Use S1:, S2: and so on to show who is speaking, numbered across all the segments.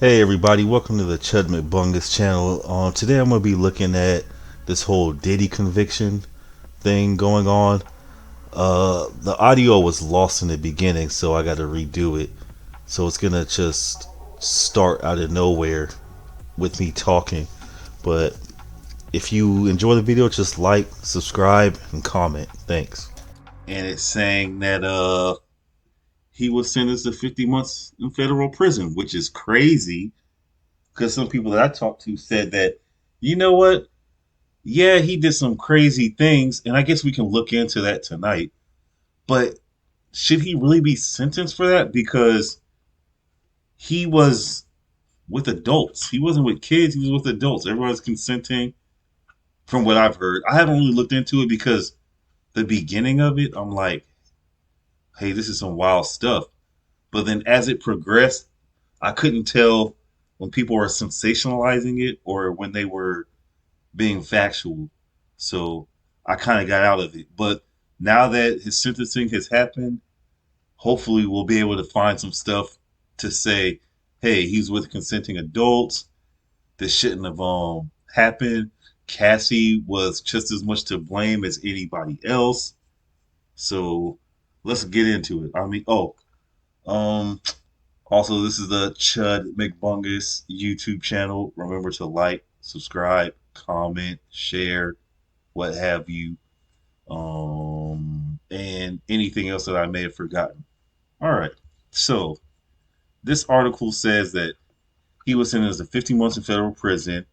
S1: Hey everybody, welcome to the Chud McBungus channel. Today I'm going to be looking at this whole Diddy conviction thing going on. The audio was lost in the beginning, so I got to redo it. So it's going to just start out of nowhere with me talking. But if you enjoy the video, just like, subscribe, and comment. Thanks. And it's saying that he was sentenced to 50 months in federal prison, which is crazy because some people that I talked to said that, you know what? Yeah, he did some crazy things, and I guess we can look into that tonight. But should he really be sentenced for that? Because he was with adults. He wasn't with kids, he was with adults. Everyone's consenting from what I've heard. I haven't really looked into it because the beginning of it, I'm like, hey, this is some wild stuff. But then as it progressed, I couldn't tell when people were sensationalizing it or when they were being factual. So I kind of got out of it. But now that his sentencing has happened, hopefully we'll be able to find some stuff to say, hey, he's with consenting adults. This shouldn't have happened. Cassie was just as much to blame as anybody else. So let's get into it. Um, also, this is the Chud McBungus YouTube channel. Remember to like, subscribe, comment, share, what have you, and anything else that I may have forgotten. All right. So this article says that he was sentenced to 50 months in federal prison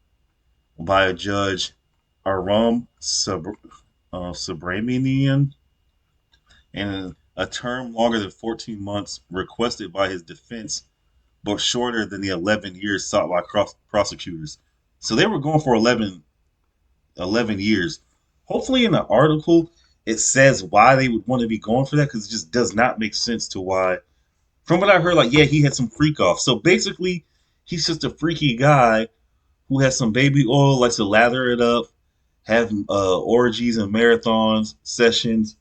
S1: by a judge, Aram Subramanian, and a term longer than 14 months requested by his defense, but shorter than the 11 years sought by prosecutors. So they were going for 11 years. Hopefully, in the article, it says why they would want to be going for that because it just does not make sense to why. From what I heard, like, yeah, he had some freak off. So basically, he's just a freaky guy who has some baby oil, likes to lather it up, have orgies and marathons, sessions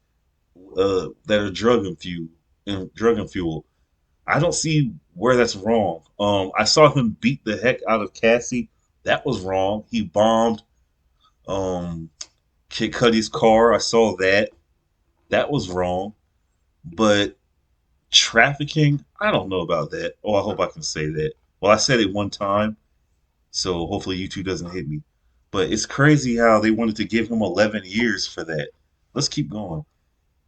S1: that are drug and fuel. I don't see where that's wrong. I saw him beat the heck out of Cassie. That was wrong. He bombed um, Kid Cudi's car. I saw that. That was wrong. But trafficking, I don't know about that. Oh, I hope I can say that. Well, I said it one time, so hopefully YouTube doesn't hit me. But it's crazy how they wanted to give him 11 years for that. Let's keep going.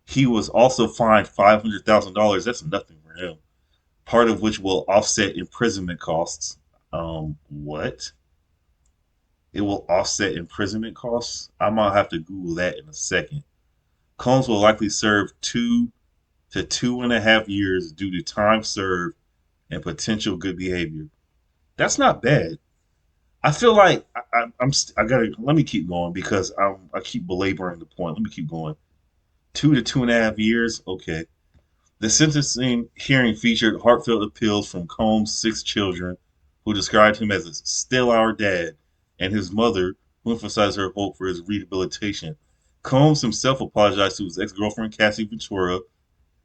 S1: He was also fined $500,000. That's nothing for him. Part of which will offset imprisonment costs. What? It will offset imprisonment costs? I might have to Google that in a second. Combs will likely serve 2 to 2.5 years due to time served and potential good behavior. That's not bad. I feel like I gotta let me keep going because I keep belaboring the point. Let me keep going. 2 to 2.5 years. Okay. The sentencing hearing featured heartfelt appeals from Combs' 6 children, who described him as a still our dad, and his mother, who emphasized her hope for his rehabilitation. Combs himself apologized to his ex-girlfriend Cassie Ventura,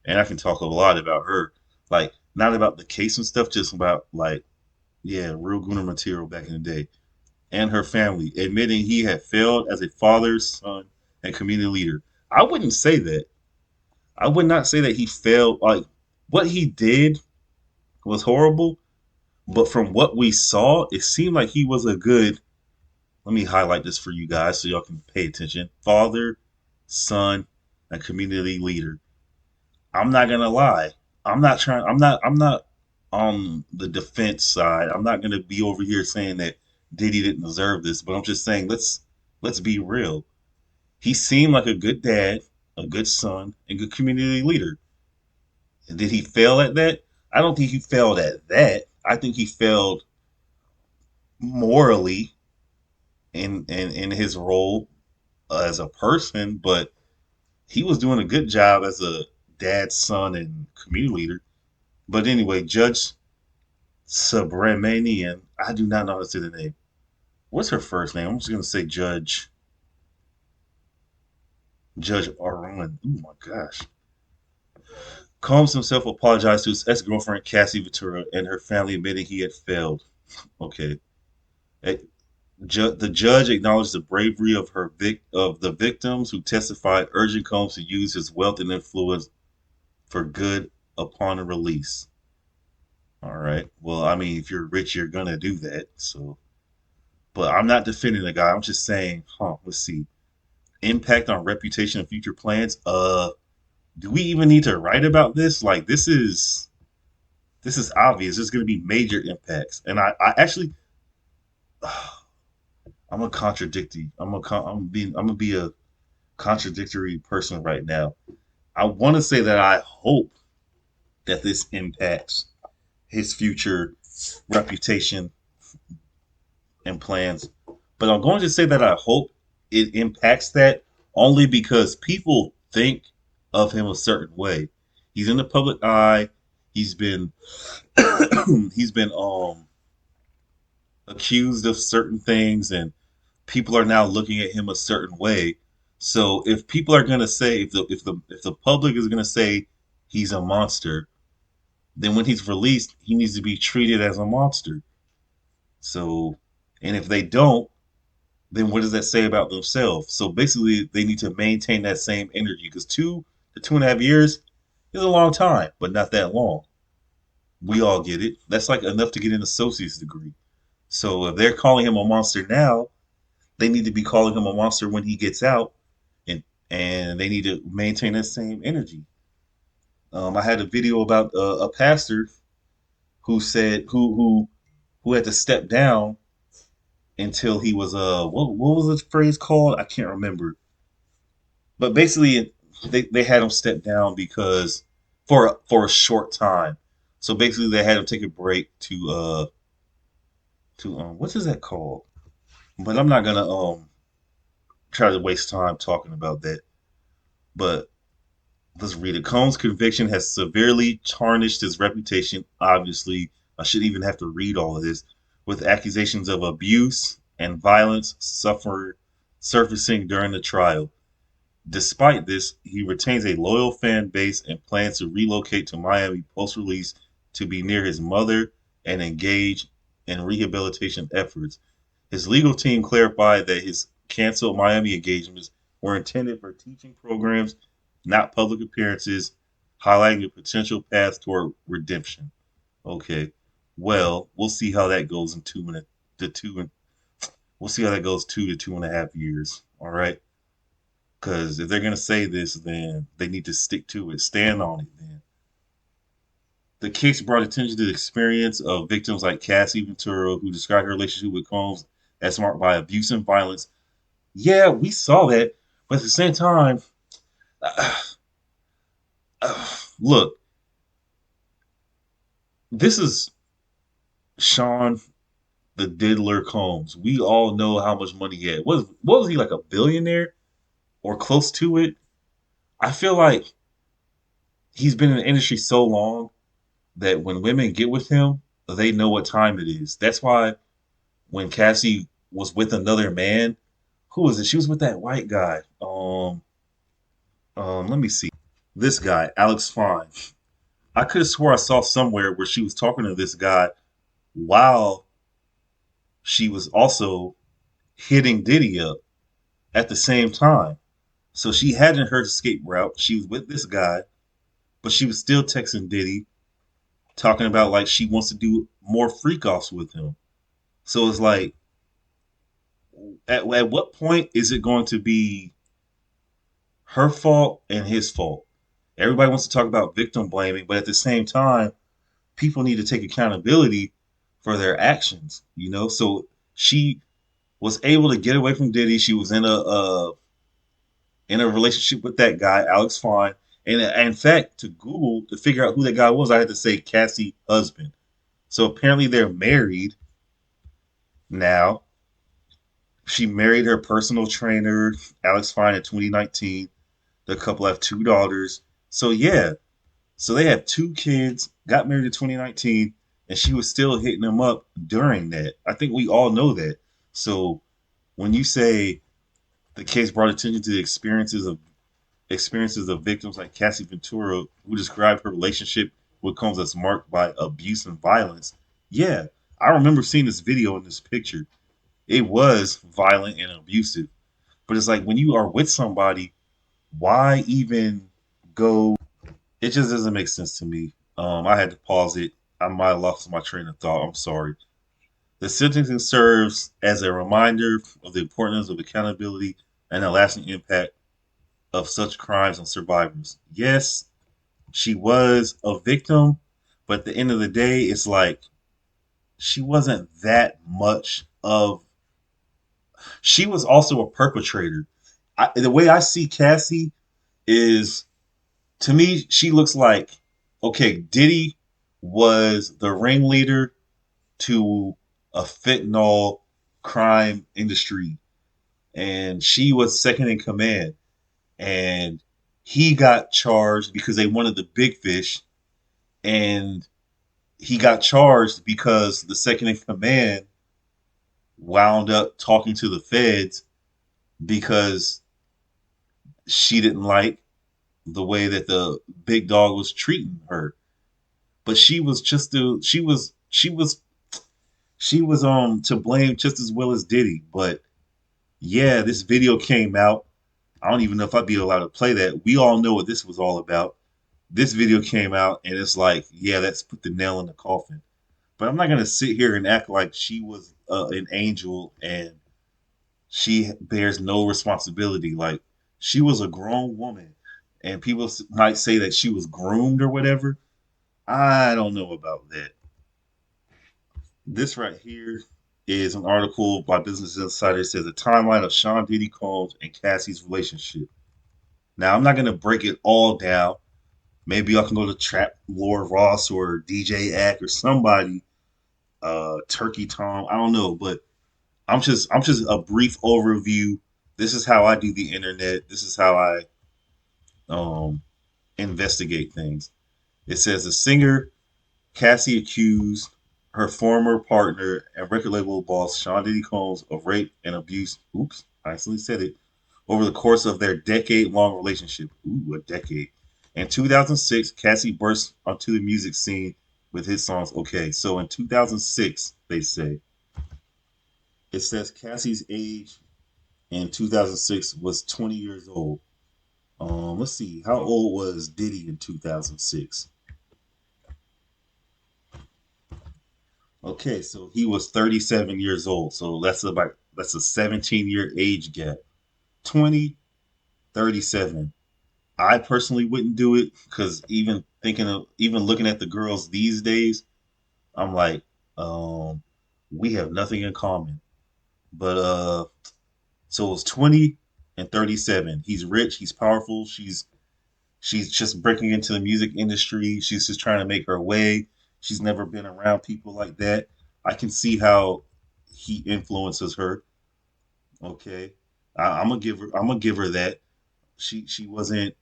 S1: and I can talk a lot about her, like not about the case and stuff, just about like yeah, real Gunner material back in the day, and her family, admitting he had failed as a father, son, and community leader. I wouldn't say that. I would not say that he failed. Like what he did was horrible, but from what we saw, it seemed like he was a good. Let me highlight this for you guys so y'all can pay attention. Father, son, and community leader. I'm not gonna lie. I'm not trying. I'm not on the defense side. I'm not gonna be over here saying that Diddy didn't deserve this, but I'm just saying let's be real. He seemed like a good dad, a good son, and good community leader. And did he fail at that? I don't think he failed at that. I think he failed morally in his role as a person, but he was doing a good job as a dad, son, and community leader. But anyway, Judge Subramanian, I do not know how to say the name. What's her first name? I'm just gonna say Judge Arun. Oh my gosh. Combs himself apologized to his ex-girlfriend Cassie Ventura and her family, admitting he had failed. Okay. Eh, the judge acknowledged the bravery of of the victims who testified, urging Combs to use his wealth and influence for good upon a release. All right. Well, I mean, if you're rich, you're gonna do that. So, but I'm not defending the guy. I'm just saying, let's see. Impact on reputation and future plans. Do we even need to write about this? Like, this is obvious. There's going to be major impacts, and I actually, I'm a contradictory. I'm gonna be a contradictory person right now. I want to say that I hope that this impacts his future reputation and plans, but I'm going to say that I hope it impacts that only because people think of him a certain way. He's in the public eye. He's been he's been accused of certain things, and people are now looking at him a certain way. So if people are going to say, if the public is going to say he's a monster, then when he's released, he needs to be treated as a monster. So, and if they don't, then what does that say about themselves? So basically, they need to maintain that same energy because 2 to 2.5 years is a long time, but not that long. We all get it. That's like enough to get an associate's degree. So if they're calling him a monster now, they need to be calling him a monster when he gets out, and they need to maintain that same energy. I had a video about a pastor who said who had to step down until he was what was the phrase called? I can't remember, but basically they had him step down because for a short time. So basically they had him take a break to what is that called? But I'm not gonna try to waste time talking about that. But let's read it. Combs' conviction has severely tarnished his reputation. Obviously, I shouldn't even have to read all of this. With accusations of abuse and violence surfacing during the trial. Despite this, he retains a loyal fan base and plans to relocate to Miami post release to be near his mother and engage in rehabilitation efforts. His legal team clarified that his canceled Miami engagements were intended for teaching programs, not public appearances, highlighting the potential path toward redemption. Okay, well, we'll see how that goes in 2 minutes. The two, we'll see how that goes 2 to 2.5 years. All right, because if they're gonna say this, then they need to stick to it, stand on it. Then the case brought attention to the experience of victims like Cassie Ventura, who described her relationship with Combs as marked by abuse and violence. Yeah, we saw that, but at the same time, uh, look, this is Sean the Diddler Combs. We all know how much money he had. What was he, like, a billionaire or close to it? I feel like he's been in the industry so long that when women get with him, they know what time it is. That's why when Cassie was with another man, who was it? She was with that white guy. Let me see. This guy, Alex Fine. I could have swore I saw somewhere where she was talking to this guy while she was also hitting Diddy up at the same time. So she hadn't her escape route. She was with this guy, but she was still texting Diddy, talking about like she wants to do more freak offs with him. So it's like, at what point is it going to be her fault and his fault? Everybody wants to talk about victim blaming, but at the same time, people need to take accountability for their actions. So she was able to get away from Diddy. She was in a relationship with that guy, Alex Fine. And in fact, to Google to figure out who that guy was, I had to say Cassie husband. So apparently they're married now. She married her personal trainer, Alex Fine, in 2019. The couple have 2 daughters. So yeah, so they have 2 kids, got married in 2019, and she was still hitting him up during that. I think we all know that. So when you say the case brought attention to the experiences of experiences of victims like Cassie Ventura, who described her relationship with Combs as marked by abuse and violence. Yeah, I remember seeing this video and this picture. It was violent and abusive. But it's like when you are with somebody, why even go? It just doesn't make sense to me. I had to pause it. I might have lost my train of thought. I'm sorry. The sentencing serves as a reminder of the importance of accountability and the lasting impact of such crimes on survivors. Yes, she was a victim, but at the end of the day, it's like she wasn't that much of. She was also a perpetrator. The way I see Cassie is, to me, she looks like, okay, Diddy was the ringleader to a fentanyl crime industry, and she was second in command. And he got charged because they wanted the big fish, and he got charged because the second in command wound up talking to the feds because she didn't like the way that the big dog was treating her. But she was just the she was to blame just as well as Diddy. But yeah, this video came out. I don't even know if I'd be allowed to play that. We all know what this was all about. This video came out, and it's like, yeah, that's put the nail in the coffin. But I'm not gonna sit here and act like she was an angel and she bears no responsibility. Like, she was a grown woman, and people might say that she was groomed or whatever. I don't know about that. This right here is an article by Business Insider. It says a timeline of Sean Diddy Combs and Cassie's relationship. Now, I'm not going to break it all down. Maybe I can go to Trap Lord Ross or DJ Ack or somebody, Turkey Tom. I don't know, but I'm just a brief overview. This is how I do the internet. This is how I um, investigate things. It says the singer Cassie accused her former partner and record label boss Sean Diddy Combs of rape and abuse. Oops, I accidentally said it. Over the course of their decade-long relationship. Ooh, a decade. In 2006, Cassie burst onto the music scene with his songs. Okay, so in 2006, they say it says Cassie's age in 2006 was 20 years old. Let's see, how old was Diddy in 2006? Okay, so he was 37 years old. So that's a 17-year age gap. 20, 37. I personally wouldn't do it because even looking at the girls these days, I'm like, um, we have nothing in common. But so it was 20 and 37. He's rich, he's powerful, she's just breaking into the music industry. She's just trying to make her way. She's never been around people like that. I can see how he influences her. Okay, I'm gonna give her. I'm gonna give her that. She wasn't.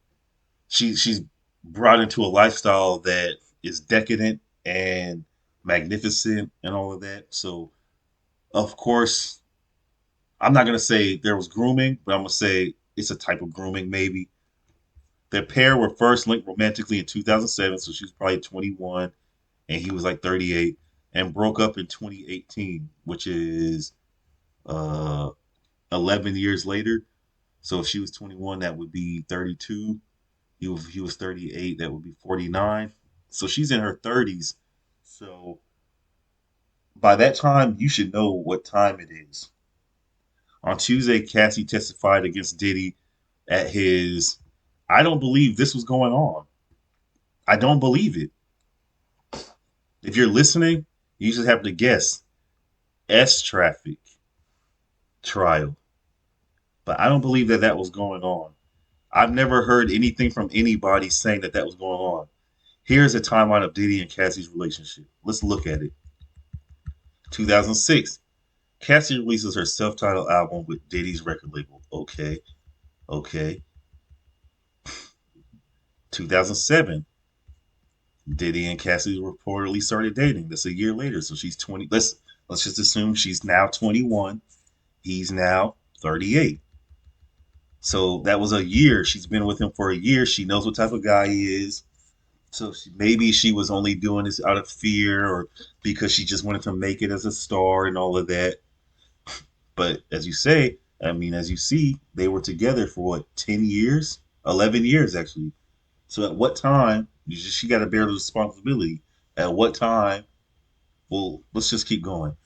S1: She's brought into a lifestyle that is decadent and magnificent and all of that. So of course, I'm not gonna say there was grooming, but I'm gonna say it's a type of grooming maybe. Their pair were first linked romantically in 2007, so she was probably 21 and he was like 38, and broke up in 2018, which is uh, 11 years later. So if she was 21, that would be 32. He was 38, that would be 49. So she's in her 30s. So by that time, you should know what time it is. On Tuesday, Cassie testified against Diddy at his. I don't believe this was going on. I don't believe it. If you're listening, you just have to guess. S traffic trial. But I don't believe that that was going on. I've never heard anything from anybody saying that that was going on. Here's a timeline of Diddy and Cassie's relationship. Let's look at it. 2006, Cassie releases her self-titled album with Diddy's record label. Okay, okay. 2007, Diddy and Cassie reportedly started dating. That's a year later, so she's 20. Let's just assume she's now 21. He's now 38. So that was a year. She's been with him for a year. She knows what type of guy he is. So maybe she was only doing this out of fear or because she just wanted to make it as a star and all of that. But as you say, I mean, as you see, they were together for what, 10 years? 11 years, actually. So at what time, she got to bear the responsibility. At what time, well, let's just keep going.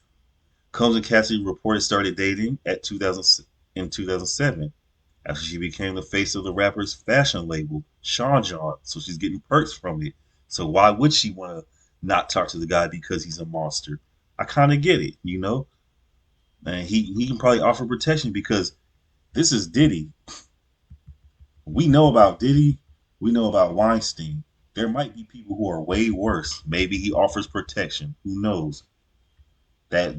S1: Combs and Cassie reported started dating at 2000 in 2007 after she became the face of the rapper's fashion label, Sean John. So she's getting perks from it. So why would she want to not talk to the guy because he's a monster? I kind of get it, you know. And he can probably offer protection because this is Diddy. We know about Diddy. We know about Weinstein. There might be people who are way worse. Maybe he offers protection. Who knows? That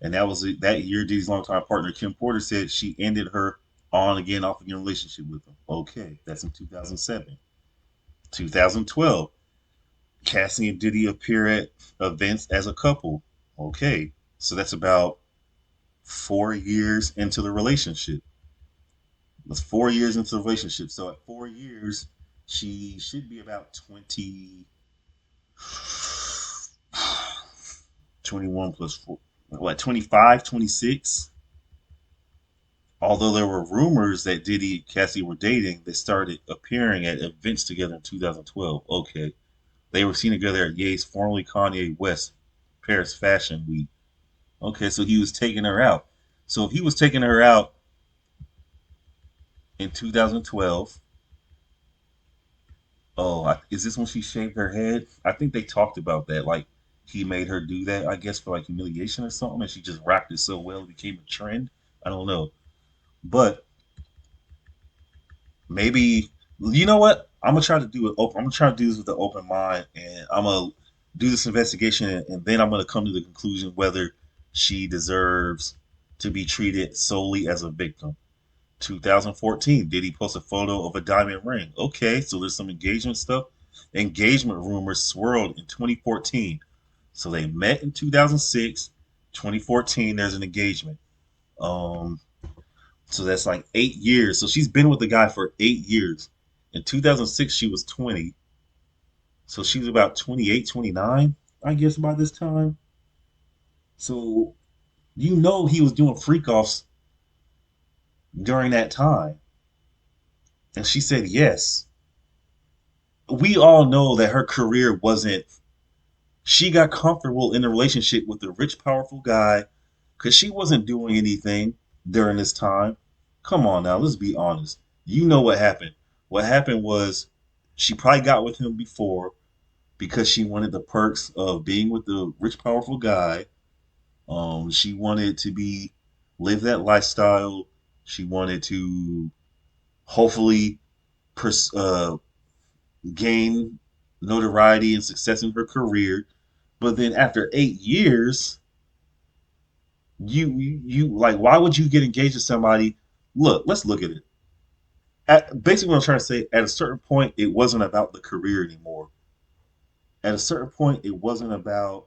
S1: and that was that year. Diddy's longtime partner Kim Porter said she ended her on again, off again relationship with him. Okay, that's in 2007. 2012, Cassie and Diddy appear at events as a couple. Okay, so that's about 4 years into the relationship. That's 4 years into the relationship. So at 4 years, she should be about 20, 21 plus 4, what, 25, 26. Although there were rumors that Diddy and Cassie were dating, they started appearing at events together in 2012. Okay. They were seen together at Ye's, formerly Kanye West, Paris Fashion Week. Okay, so he was taking her out. So if he was taking her out in 2012, oh, is this when she shaved her head? I think they talked about that. Like, he made her do that, I guess, for like humiliation or something, and she just rocked it so well it became a trend. I don't know. But maybe, you know what? I'm gonna try to do it open. I'm gonna try to do this with an open mind, and I'm gonna do this investigation, and then I'm gonna come to the conclusion whether she deserves to be treated solely as a victim. 2014, Diddy post a photo of a diamond ring. Okay, so there's some engagement stuff. Engagement rumors swirled in 2014. So they met in 2006. 2014, there's an engagement. Um, so that's like 8 years. So she's been with the guy for 8 years. In 2006, she was 20. So she was about 28, 29, I guess, by this time. So you know he was doing freak offs during that time. And she said yes. We all know that her career wasn't, she got comfortable in a relationship with a rich, powerful guy because she wasn't doing anything during this time. Come on now, let's be honest. You know what happened. What happened was she probably got with him before because she wanted the perks of being with the rich, powerful guy. She wanted to be live that lifestyle. She wanted to hopefully pers- uh, gain notoriety and success in her career. But then after 8 years, you like, why would you get engaged to somebody? Look, let's look at it. Basically, what I'm trying to say, at a certain point, it wasn't about the career anymore. At a certain point, it wasn't about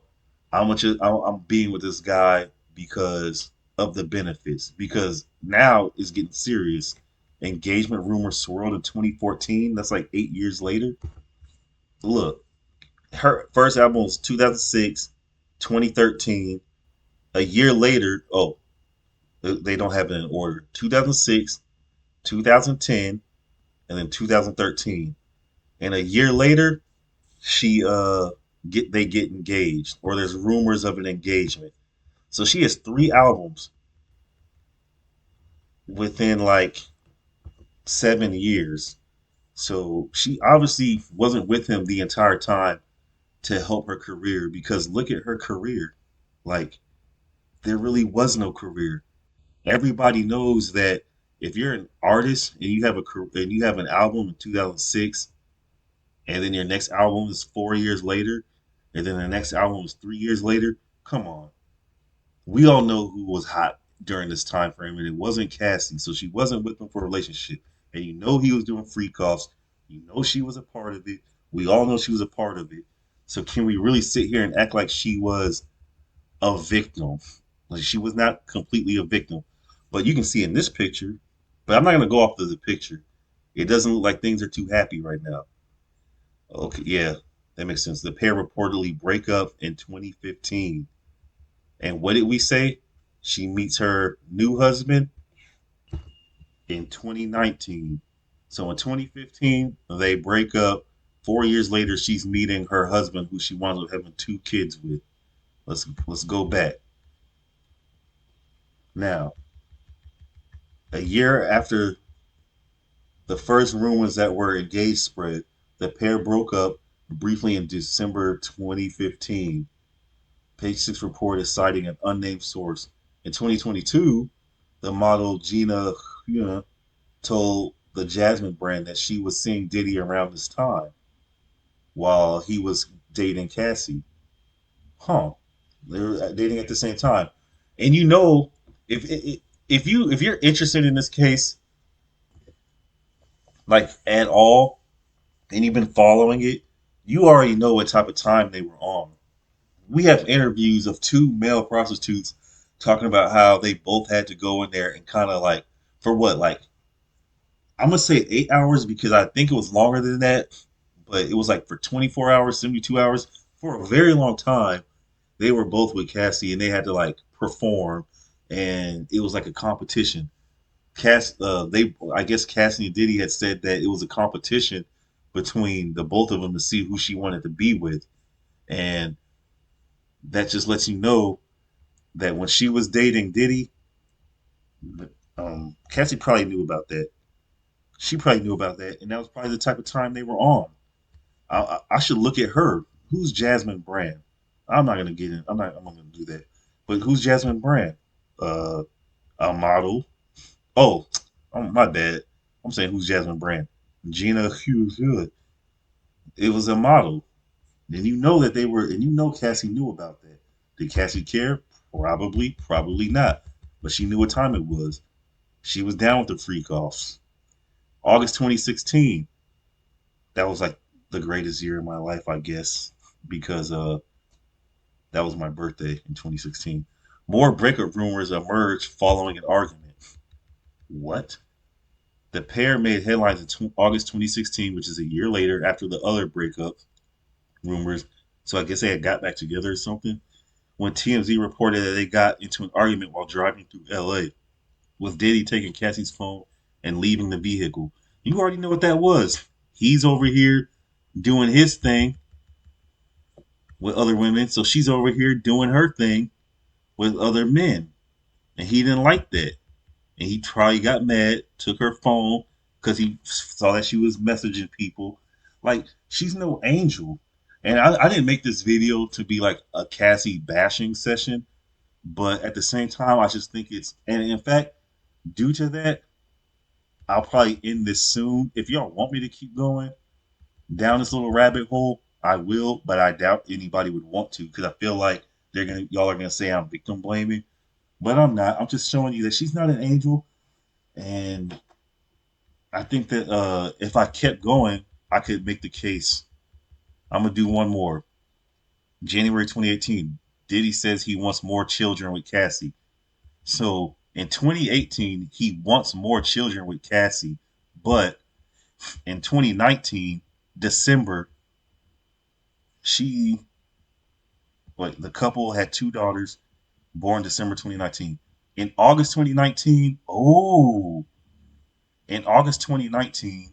S1: how much I'm being with this guy because of the benefits. Because now it's getting serious. Engagement rumors swirled in 2014. That's like 8 years later. Look, her first album was 2006, 2013. A year later, oh, they don't have it in order. 2006, 2010, and then 2013. And a year later, she they get engaged, or there's rumors of an engagement. So she has 3 albums within like 7 years. So she obviously wasn't with him the entire time to help her career because look at her career. Like, there really was no career. Everybody knows that if you're an artist and you have an album in 2006 and then your next album is 4 years later and then the next album is 3 years later, come on. We all know who was hot during this time frame and it wasn't Cassie. So she wasn't with him for a relationship. And you know he was doing freak offs. You know she was a part of it. We all know she was a part of it. So can we really sit here and act like she was a victim? Like, she was not completely a victim. But you can see in this picture, But I'm not gonna go off of the picture. It doesn't look like things are too happy right now. Okay, yeah, that makes sense. The pair reportedly break up in 2015. And what did we say? She meets her new husband in 2019. So in 2015, they break up. 4 years later, she's meeting her husband, who she winds up having two kids with. Let's go back. Now, a year after the first rumors that were engaged spread, the pair broke up briefly in December 2015. Page Six reported citing an unnamed source. In 2022, the model Gina Huna told the Jasmine brand that she was seeing Diddy around this time while he was dating Cassie. Huh? They were dating at the same time, and if you're interested in this case like at all, and you've been following it, you already know what type of time they were on. We have interviews of two male prostitutes talking about how they both had to go in there and kind of like for what like I'm gonna say 8 hours because I think it was longer than that, but it was like for 24 hours, 72 hours for a very long time. They were both with Cassie and they had to like perform, and it was like a competition. I guess Cassie and Diddy had said that it was a competition between the both of them to see who she wanted to be with, and that just lets you know that when she was dating Diddy, Cassie probably knew about that. She probably knew about that, and that was probably the type of time they were on. I should look at her. Who's Jasmine Brand? I'm not gonna get in. I'm not gonna do that. But who's Jasmine Brand? Uh, a model. Oh, my bad. I'm saying who's Jasmine Brand? Gina Hughes Hood. It was a model. And you know that they were, and you know Cassie knew about that. Did Cassie care? Probably, probably not. But she knew what time it was. She was down with the freak offs. August 2016. That was like the greatest year of my life, I guess, because that was my birthday in 2016. More breakup rumors emerged following an argument. What? The pair made headlines in August 2016, which is a year later after the other breakup rumors. So I guess they had got back together or something. When TMZ reported that they got into an argument while driving through LA, with Diddy taking Cassie's phone and leaving the vehicle. You already know what that was. He's over here doing his thing with other women, so she's over here doing her thing with other men. And he didn't like that. And he probably got mad, took her phone because he saw that she was messaging people. Like, she's no angel. And I didn't make this video to be like a Cassie bashing session, but at the same time, I just think and in fact, due to that, I'll probably end this soon. If y'all want me to keep going down this little rabbit hole, I will, but I doubt anybody would want to because I feel like y'all are gonna say I'm victim blaming, but I'm not. I'm just showing you that she's not an angel, and I think that if I kept going, I could make the case. I'm gonna do one more. January 2018, Diddy says he wants more children with Cassie. So in 2018, he wants more children with Cassie, but in 2019, December, she, the couple had two daughters born December 2019. In August 2019, in August 2019,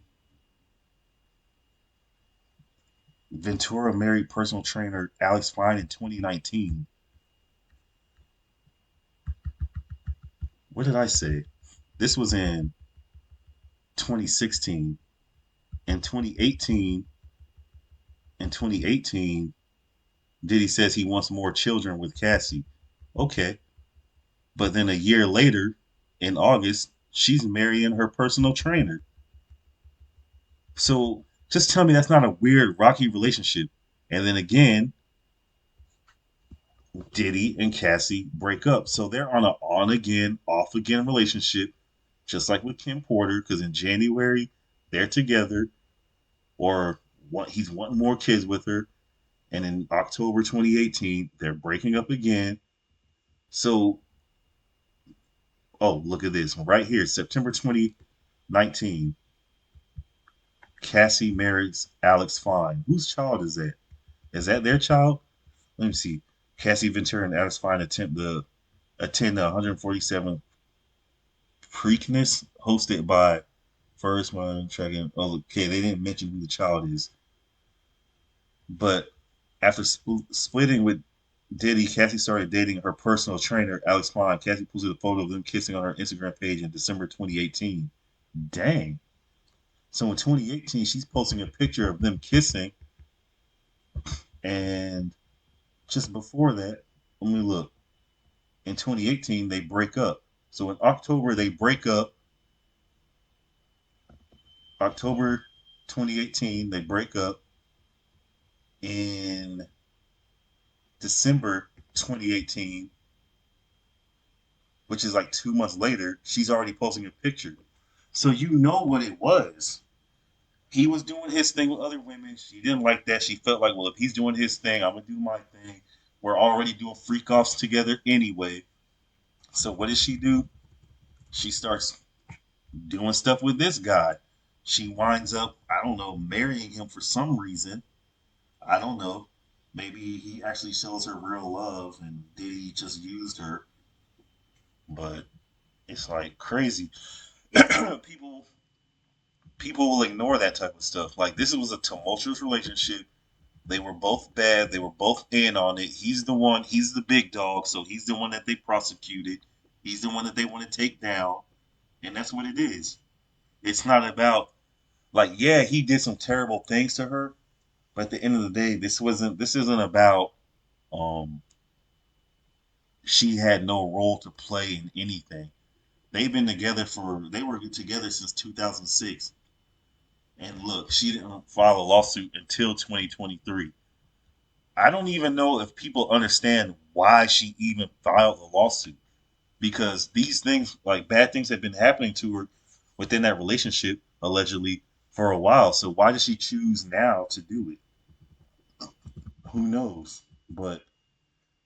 S1: Ventura married personal trainer Alex Fine in 2019. What did I say? This was in 2016. In 2018, in 2018, Diddy says he wants more children with Cassie. Okay. But then a year later, in August, she's marrying her personal trainer. So just tell me that's not a weird, rocky relationship. And then again, Diddy and Cassie break up. So they're on a on again, off again relationship, just like with Kim Porter, because in January, they're together, or he's wanting more kids with her. And in October 2018, they're breaking up again. So, oh, look at this right here, September 20.
S2: 19. Cassie marries Alex Fine. Whose child is that? Is that their child? Let me see. Cassie Ventura and Alex Fine attempt to attend the 147th Preakness hosted by First One Tracking. Oh, okay, they didn't mention who the child is. But after splitting with Diddy, Cassie started dating her personal trainer, Alex Fine. Cassie posted a photo of them kissing on her Instagram page in December 2018. Dang. So in 2018, she's posting a picture of them kissing, and just before that, let me look. In 2018, they break up. So in October, they break up. October 2018, they break up. In December 2018, which is like 2 months later, she's already posting a picture. So you know what it was. He was doing his thing with other women. She didn't like that. She felt like, well, if he's doing his thing, I'm gonna do my thing. We're already doing freak offs together anyway. So what does she do? She starts doing stuff with this guy. She winds up, I don't know, marrying him for some reason. I don't know. Maybe he actually shows her real love and Diddy just used her. But it's like crazy. people people will ignore that type of stuff. Like this was a tumultuous relationship. They were both bad. They were both in on it. He's the one. He's the big dog. So he's the one that they prosecuted. He's the one that they want to take down, and that's what it is. It's not about like yeah, he did some terrible things to her, but at the end of the day, this wasn't. This isn't about um she had no role to play in anything. They've been together for they were together since 2006, and look, she didn't file a lawsuit until 2023. I don't even know if people understand why she even filed a lawsuit because these things, like bad things, have been happening to her within that relationship allegedly for a while. So why does she choose now to do it? Who knows? But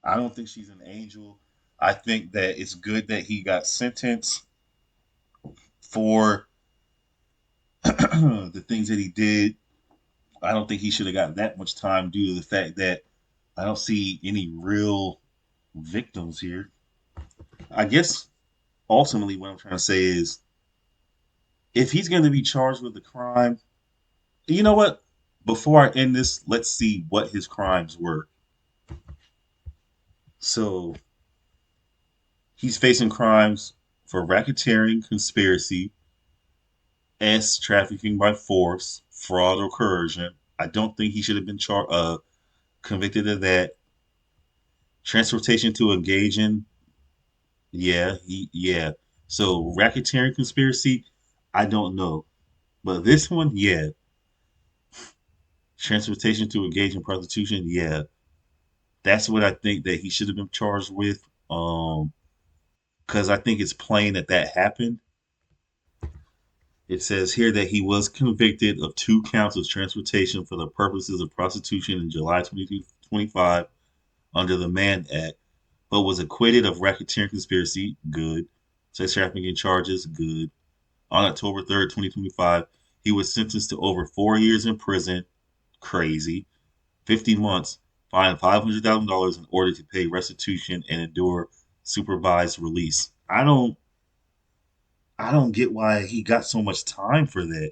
S2: I don't think she's an angel. I think that it's good that he got sentenced for the things that he did. I don't think he should have gotten that much time due to the fact that I don't see any real victims here. I guess ultimately what I'm trying to say is if he's going to be charged with the crime, you know what? Before I end this, let's see what his crimes were. So he's facing crimes for racketeering, conspiracy, S, trafficking by force, fraud or coercion. I don't think he should have been convicted of that. Transportation to engage in, yeah. So racketeering, conspiracy, I don't know, but this one, yeah. Transportation to engage in prostitution, yeah. That's what I think that he should have been charged with. Because I think it's plain that that happened. It says here that he was convicted of 2 counts of transportation for the purposes of prostitution in July 2025 under the Mann Act, but was acquitted of racketeering conspiracy. Good. Sex trafficking charges. Good. On October 3rd, 2025, he was sentenced to over 4 years in prison. Crazy. 50 months, fined $500,000 in order to pay restitution and endure supervised release. I don't get why he got so much time for that.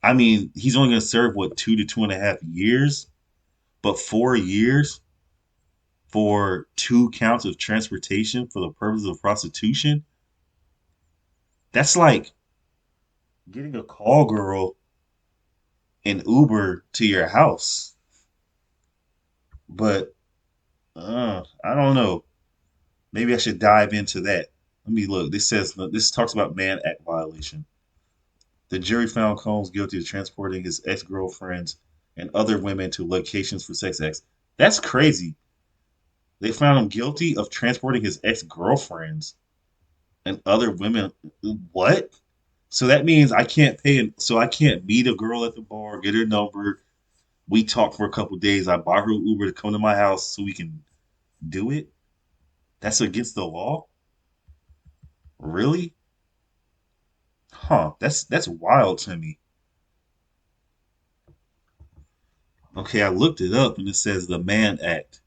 S2: I mean, he's only going to serve what 2 to 2.5 years, but 4 years for 2 counts of transportation for the purpose of prostitution. That's like getting a call girl in Uber to your house. But I don't know. Maybe I should dive into that. Let me look. This talks about Mann Act violation. The jury found Combs guilty of transporting his ex girlfriends and other women to locations for sex acts. That's crazy. They found him guilty of transporting his ex girlfriends and other women. What? So that means I can't pay. So I can't meet a girl at the bar, get her number. We talk for a couple days. I buy her Uber to come to my house so we can do it. That's against the law. Really? Huh? That's wild to me. Okay, I looked it up and it says the Mann Act.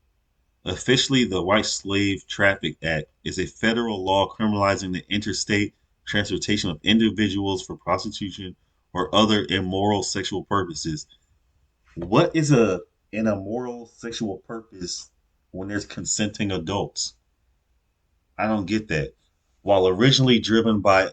S2: Officially, the White Slave Traffic Act is a federal law criminalizing the interstate transportation of individuals for prostitution or other immoral sexual purposes. What is an immoral sexual purpose when there's consenting adults? I don't get that. While originally driven by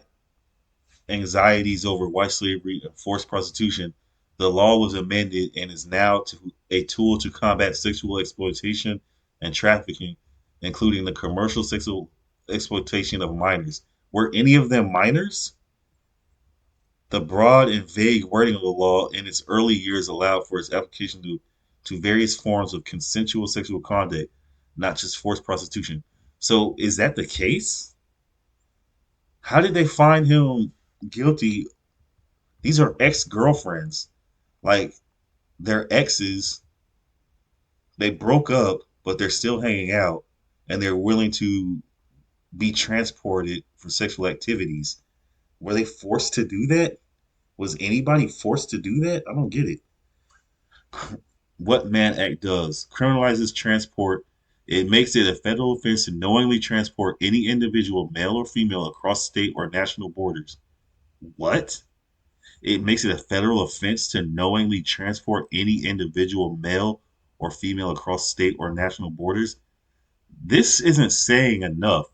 S2: anxieties over white slavery and forced prostitution, the law was amended and is now a tool to combat sexual exploitation and trafficking, including the commercial sexual exploitation of minors. Were any of them minors? The broad and vague wording of the law in its early years allowed for its application to various forms of consensual sexual conduct, not just forced prostitution. So, is that the case? How did they find him guilty? These are ex girlfriends. Like, they're exes. They broke up, but they're still hanging out, and they're willing to be transported for sexual activities. Were they forced to do that? Was anybody forced to do that? I don't get it. What Mann Act does criminalizes transport. It makes it a federal offense to knowingly transport any individual, male or female, across state or national borders. What? It makes it a federal offense to knowingly transport any individual, male or female, across state or national borders. This isn't saying enough.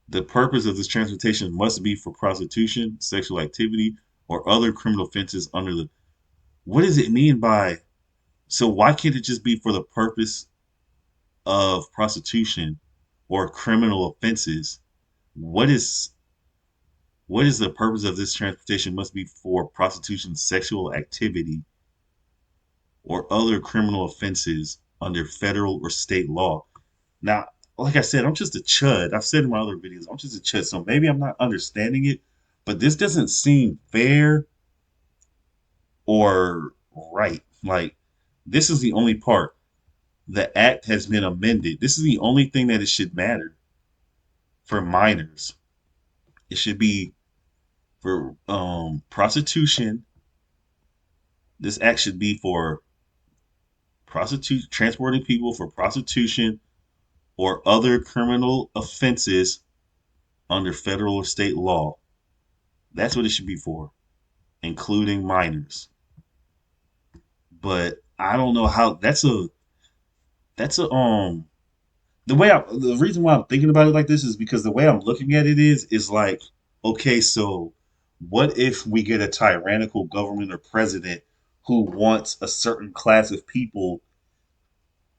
S2: The purpose of this transportation must be for prostitution, sexual activity, or other criminal offenses under the. What does it mean by? So why can't it just be for the purpose of prostitution or criminal offenses? What is what is the purpose of this transportation must be for prostitution, sexual activity, or other criminal offenses under federal or state law. Now, like I said, I'm just a chud. I've said in my other videos, I'm just a chud. So maybe I'm not understanding it, but this doesn't seem fair or right. Like, this is the only part. The act has been amended. This is the only thing that it should matter for minors. It should be for prostitution. This act should be for prostitute transporting people for prostitution or other criminal offenses under federal or state law. That's what it should be for, including minors. But I don't know how that's a the reason why I'm thinking about it like this is because the way I'm looking at it is like, okay, so what if we get a tyrannical government or president who wants a certain class of people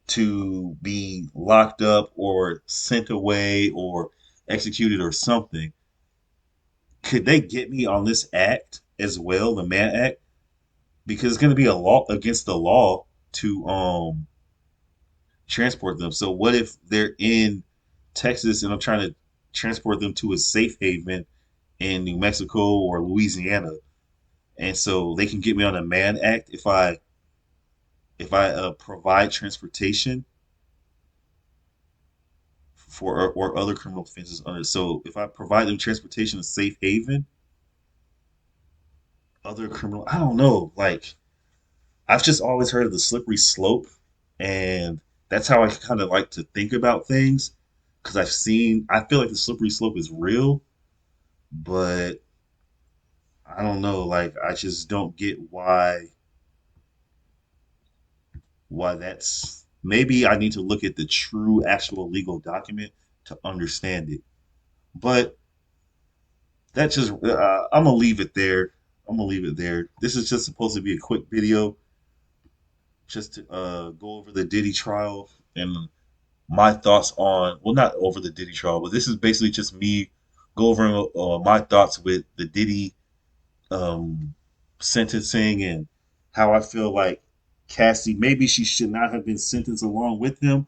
S2: to be locked up or sent away or executed or something? Could they get me on this act as well, the Mann Act? Because it's going to be a law against the law to transport them. So what if they're in Texas and I'm trying to transport them to a safe haven in New Mexico or Louisiana, and so they can get me on a Mann Act if I provide transportation for or other criminal offenses under. So if I provide them transportation to safe haven, other criminal, I don't know, like I've just always heard of the slippery slope, and that's how I kind of like to think about things because I feel like the slippery slope is real, but I don't know, like I just don't get why that's. Maybe I need to look at the true, actual legal document to understand it. But that just, I'm gonna leave it there. I'm gonna leave it there. This is just supposed to be a quick video, just to go over the Diddy trial and my thoughts on well not over the Diddy trial, but this is basically just me go over my thoughts with the Diddy um, sentencing and how I feel like Cassie maybe she should not have been sentenced along with him,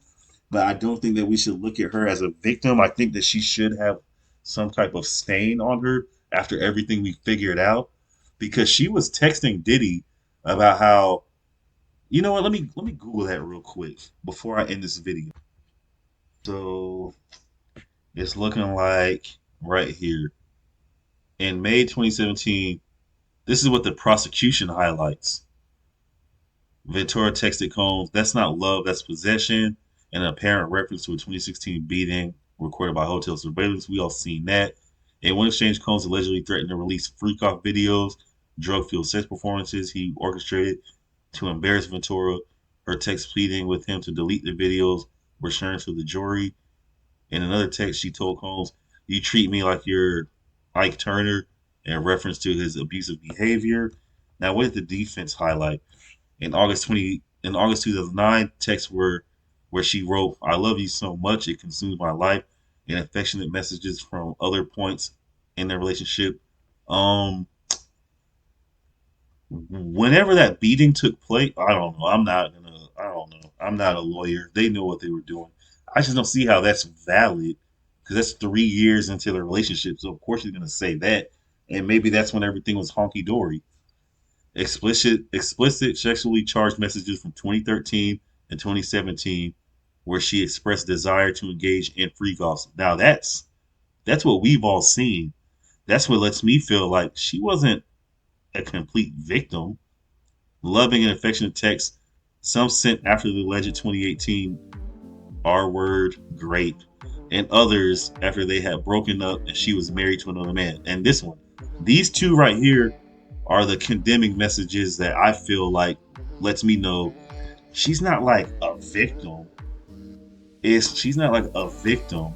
S2: but I don't think that we should look at her as a victim. I think that she should have some type of stain on her after everything we figured out because she was texting Diddy about how you know what let me Google that real quick before I end this video. So it's looking like right here. In May 2017, this is what the prosecution highlights. Ventura texted Combs, "That's not love, that's possession," and an apparent reference to a 2016 beating recorded by hotel surveillance. We all seen that. In one exchange, Combs allegedly threatened to release freak-off videos, drug-fueled sex performances he orchestrated to embarrass Ventura. Her text pleading with him to delete the videos were shown to the jury. In another text, she told Combs, "You treat me like you're Ike Turner," in reference to his abusive behavior. Now, what did the defense highlight? In August 2009, texts were where she wrote, "I love you so much it consumes my life," and affectionate messages from other points in their relationship. Um, Whenever that beating took place, I don't know. I don't know. I'm not a lawyer. They know what they were doing. I just don't see how that's valid because that's 3 years into the relationship. So of course she's gonna say that, and maybe that's when everything was honky dory. Explicit sexually charged messages from 2013 and 2017, where she expressed desire to engage in freak-offs. Now that's what we've all seen. That's what lets me feel like she wasn't a complete victim. Loving and affectionate texts, some sent after the alleged 2018 R word grape, and others after they had broken up and she was married to another man. And this one, these two right here are the condemning messages that I feel like lets me know she's not like a victim. She's not like a victim,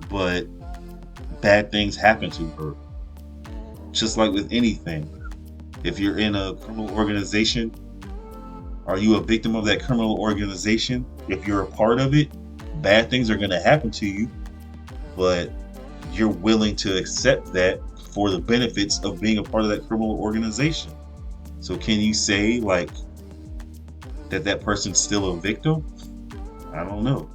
S2: but bad things happen to her. Just like with anything. If you're in a criminal organization, are you a victim of that criminal organization? If you're a part of it, bad things are going to happen to you, but you're willing to accept that for the benefits of being a part of that criminal organization. So can you say like that person's still a victim? I don't know.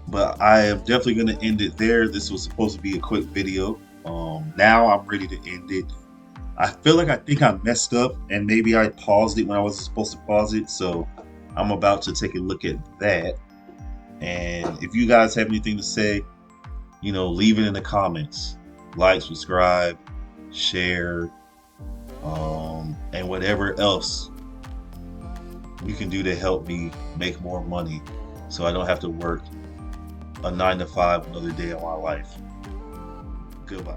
S2: But I am definitely going to end it there. This was supposed to be a quick video. Now I'm ready to end it. I think I messed up and maybe I paused it when I wasn't supposed to pause it. So I'm about to take a look at that. And if you guys have anything to say, leave it in the comments. Like, subscribe, share, and whatever else you can do to help me make more money so I don't have to work a 9 to 5 another day of my life. Goodbye.